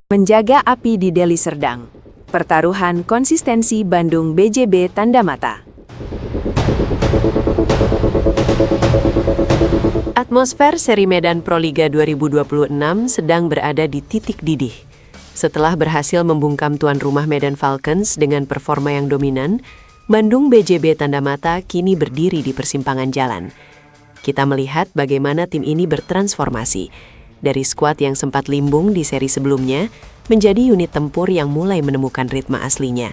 Menjaga api di Deli Serdang. Pertaruhan konsistensi Bandung BJB tanda mata. Atmosfer seri Medan Proliga 2026 sedang berada di titik didih. Setelah berhasil membungkam tuan rumah Medan Falcons dengan performa yang dominan, Bandung BJB tanda mata kini berdiri di persimpangan jalan. Kita melihat bagaimana tim ini bertransformasi. Dari skuad yang sempat limbung di seri sebelumnya, menjadi unit tempur yang mulai menemukan ritme aslinya.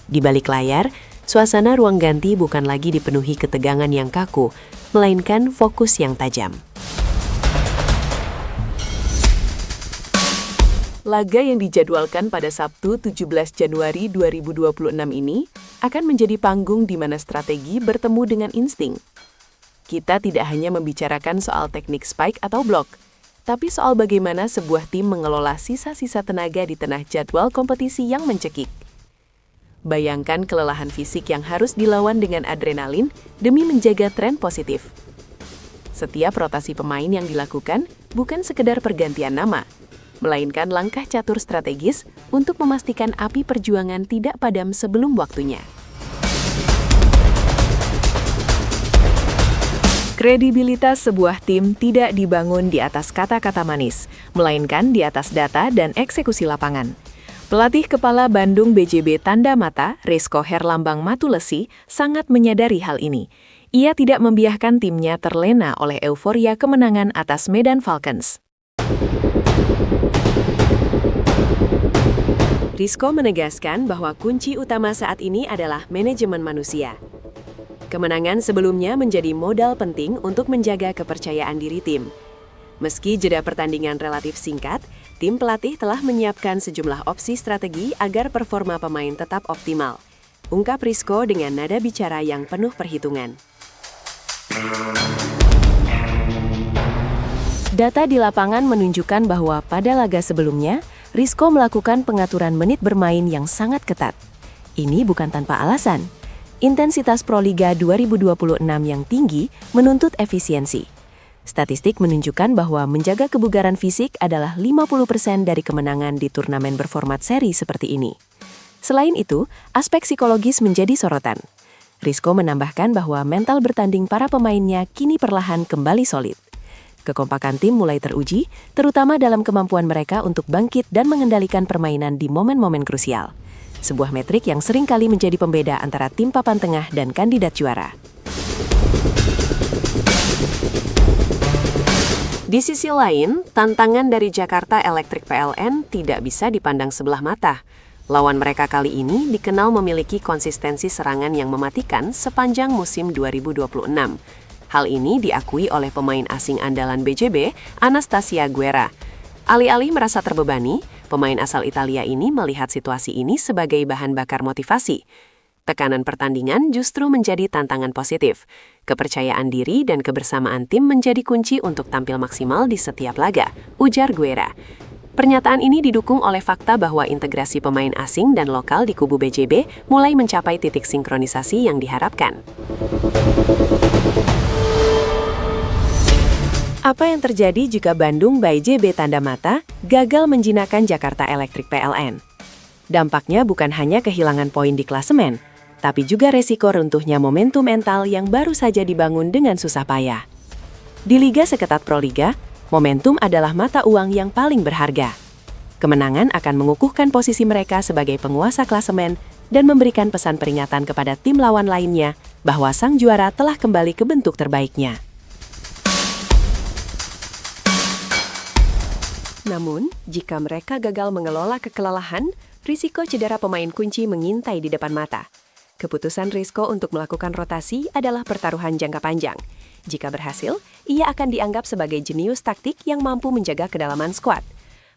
Di balik layar, suasana ruang ganti bukan lagi dipenuhi ketegangan yang kaku, melainkan fokus yang tajam. Laga yang dijadwalkan pada Sabtu 17 Januari 2026 ini akan menjadi panggung di mana strategi bertemu dengan insting. Kita tidak hanya membicarakan soal teknik spike atau blok, tapi soal bagaimana sebuah tim mengelola sisa-sisa tenaga di tengah jadwal kompetisi yang mencekik. Bayangkan kelelahan fisik yang harus dilawan dengan adrenalin demi menjaga tren positif. Setiap rotasi pemain yang dilakukan bukan sekedar pergantian nama, melainkan langkah catur strategis untuk memastikan api perjuangan tidak padam sebelum waktunya. Kredibilitas sebuah tim tidak dibangun di atas kata-kata manis, melainkan di atas data dan eksekusi lapangan. Pelatih kepala Bandung BJB tanda mata, Rizko Herlambang Matulesi, sangat menyadari hal ini. Ia tidak membiarkan timnya terlena oleh euforia kemenangan atas Medan Falcons. Rizko menegaskan bahwa kunci utama saat ini adalah manajemen manusia. Kemenangan sebelumnya menjadi modal penting untuk menjaga kepercayaan diri tim. Meski jeda pertandingan relatif singkat, tim pelatih telah menyiapkan sejumlah opsi strategi agar performa pemain tetap optimal. Ungkap Rizko dengan nada bicara yang penuh perhitungan. Data di lapangan menunjukkan bahwa pada laga sebelumnya, Rizko melakukan pengaturan menit bermain yang sangat ketat. Ini bukan tanpa alasan. Intensitas Proliga 2026 yang tinggi menuntut efisiensi. Statistik menunjukkan bahwa menjaga kebugaran fisik adalah 50% dari kemenangan di turnamen berformat seri seperti ini. Selain itu, aspek psikologis menjadi sorotan. Rizko menambahkan bahwa mental bertanding para pemainnya kini perlahan kembali solid. Kekompakan tim mulai teruji, terutama dalam kemampuan mereka untuk bangkit dan mengendalikan permainan di momen-momen krusial. Sebuah metrik yang seringkali menjadi pembeda antara tim papan tengah dan kandidat juara. Di sisi lain, tantangan dari Jakarta Electric PLN tidak bisa dipandang sebelah mata. Lawan mereka kali ini dikenal memiliki konsistensi serangan yang mematikan sepanjang musim 2026. Hal ini diakui oleh pemain asing andalan BJB, Anastasia Guerra. Alih-alih merasa terbebani, pemain asal Italia ini melihat situasi ini sebagai bahan bakar motivasi. Tekanan pertandingan justru menjadi tantangan positif. Kepercayaan diri dan kebersamaan tim menjadi kunci untuk tampil maksimal di setiap laga, ujar Guerra. Pernyataan ini didukung oleh fakta bahwa integrasi pemain asing dan lokal di kubu BJB mulai mencapai titik sinkronisasi yang diharapkan. Apa yang terjadi jika Bandung BJB tanda mata gagal menjinakkan Jakarta Electric PLN? Dampaknya bukan hanya kehilangan poin di klasemen, tapi juga resiko runtuhnya momentum mental yang baru saja dibangun dengan susah payah. Di liga seketat Proliga, momentum adalah mata uang yang paling berharga. Kemenangan akan mengukuhkan posisi mereka sebagai penguasa klasemen dan memberikan pesan peringatan kepada tim lawan lainnya bahwa sang juara telah kembali ke bentuk terbaiknya. Namun, jika mereka gagal mengelola kekelelahan, risiko cedera pemain kunci mengintai di depan mata. Keputusan Rizko untuk melakukan rotasi adalah pertaruhan jangka panjang. Jika berhasil, ia akan dianggap sebagai jenius taktik yang mampu menjaga kedalaman skuad.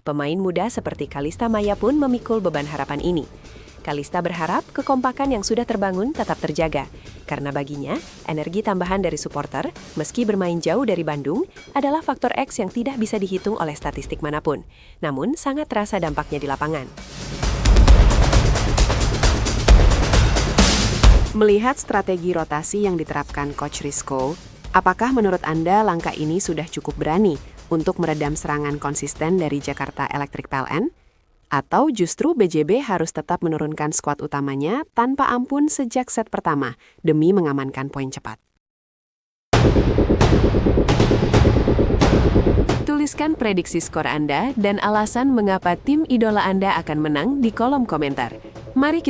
Pemain muda seperti Kalista Maya pun memikul beban harapan ini. Kalista berharap kekompakan yang sudah terbangun tetap terjaga, karena baginya, energi tambahan dari supporter, meski bermain jauh dari Bandung, adalah faktor X yang tidak bisa dihitung oleh statistik manapun, namun sangat terasa dampaknya di lapangan. Melihat strategi rotasi yang diterapkan Coach Rizko, apakah menurut Anda langkah ini sudah cukup berani untuk meredam serangan konsisten dari Jakarta Electric PLN? Atau justru BJB harus tetap menurunkan skuad utamanya tanpa ampun sejak set pertama demi mengamankan poin cepat? Tuliskan prediksi skor Anda dan alasan mengapa tim idola Anda akan menang di kolom komentar. Mari kita